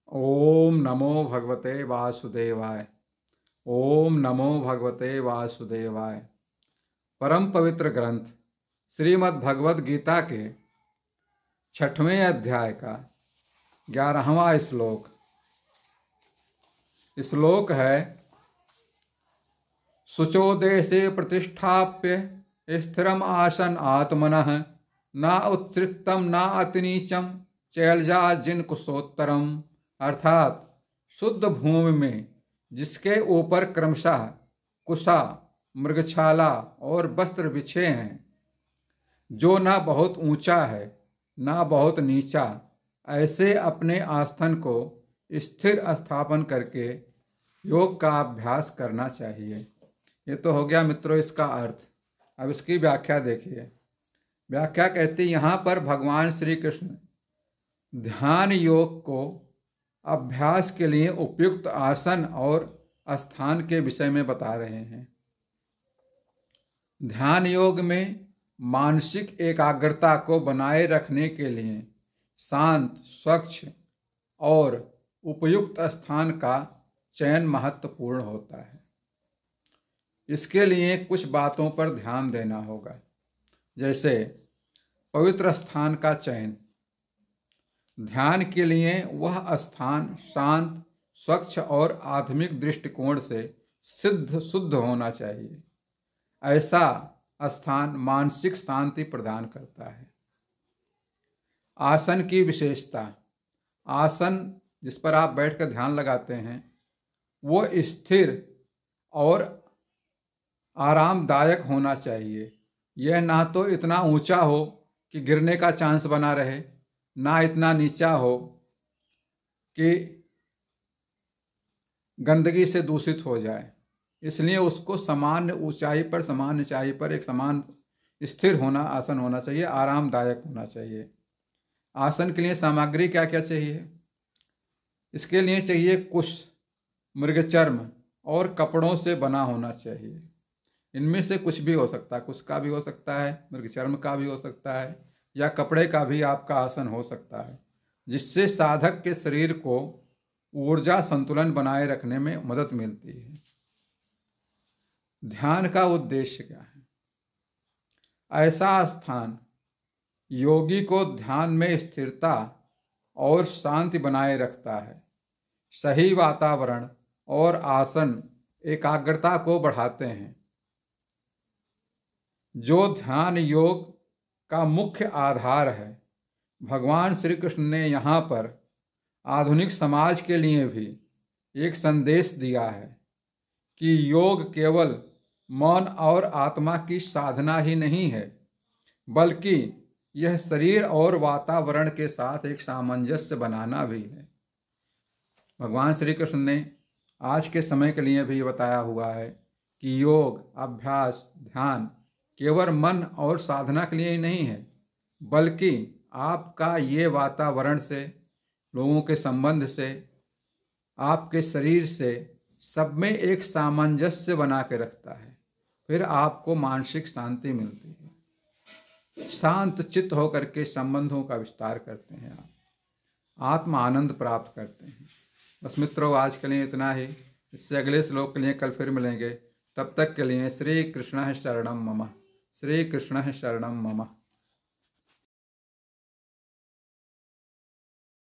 ओम नमो भगवते वासुदेवाय। ओम नमो भगवते वासुदेवाय। परम पवित्र ग्रंथ श्रीमद् भगवद गीता के 6वें अध्याय का 11वां श्लोक। श्लोक है, शुचो देशे प्रतिष्ठाप्य स्थिरम आसन आत्मनः न उत्सृष्टम न अतिनीचम चैलजा जिन कुशोत्तरम। अर्थात शुद्ध भूमि में जिसके ऊपर क्रमशः कुशा, मृगछाला और वस्त्र बिछे हैं, जो न बहुत ऊंचा है न बहुत नीचा, ऐसे अपने आस्थन को स्थिर स्थापन करके योग का अभ्यास करना चाहिए। ये तो हो गया मित्रों इसका अर्थ। अब इसकी व्याख्या देखिए। व्याख्या कहती, यहाँ पर भगवान श्री कृष्ण ध्यान योग को अभ्यास के लिए उपयुक्त आसन और स्थान के विषय में बता रहे हैं। ध्यान योग में मानसिक एकाग्रता को बनाए रखने के लिए शांत, स्वच्छ और उपयुक्त स्थान का चयन महत्वपूर्ण होता है। इसके लिए कुछ बातों पर ध्यान देना होगा, जैसे पवित्र स्थान का चयन। ध्यान के लिए वह स्थान शांत, स्वच्छ और आध्यात्मिक दृष्टिकोण से शुद्ध होना चाहिए। ऐसा स्थान मानसिक शांति प्रदान करता है। आसन की विशेषता। आसन जिस पर आप बैठकर ध्यान लगाते हैं वो स्थिर और आरामदायक होना चाहिए। यह ना तो इतना ऊंचा हो कि गिरने का चांस बना रहे, ना इतना नीचा हो कि गंदगी से दूषित हो जाए। इसलिए उसको सामान्य ऊंचाई पर एक समान स्थिर होना आसन होना चाहिए, आरामदायक होना चाहिए। आसन के लिए सामग्री क्या क्या चाहिए? इसके लिए चाहिए कुश, मृगचर्म और कपड़ों से बना होना चाहिए। इनमें से कुछ भी हो सकता है, कुश का भी हो सकता है, मृगचर्म का भी हो सकता है, या कपड़े का भी आपका आसन हो सकता है, जिससे साधक के शरीर को ऊर्जा संतुलन बनाए रखने में मदद मिलती है। ध्यान का उद्देश्य क्या है? ऐसा स्थान योगी को ध्यान में स्थिरता और शांति बनाए रखता है। सही वातावरण और आसन एकाग्रता को बढ़ाते हैं, जो ध्यान योग का मुख्य आधार है। भगवान श्री कृष्ण ने यहाँ पर आधुनिक समाज के लिए भी एक संदेश दिया है कि योग केवल मन और आत्मा की साधना ही नहीं है, बल्कि यह शरीर और वातावरण के साथ एक सामंजस्य बनाना भी है। भगवान श्री कृष्ण ने आज के समय के लिए भी बताया हुआ है कि योग, अभ्यास, ध्यान केवल मन और साधना के लिए ही नहीं है, बल्कि आपका ये वातावरण से, लोगों के संबंध से, आपके शरीर से, सब में एक सामंजस्य बना के रखता है। फिर आपको मानसिक शांति मिलती है। शांत चित्त होकर के संबंधों का विस्तार करते हैं, आप आत्म आनंद प्राप्त करते हैं। बस मित्रों, आज के लिए इतना ही। इससे अगले श्लोक के लिए कल फिर मिलेंगे। तब तक के लिए श्री कृष्ण शरणम मम। श्री कृष्ण शरणम मम।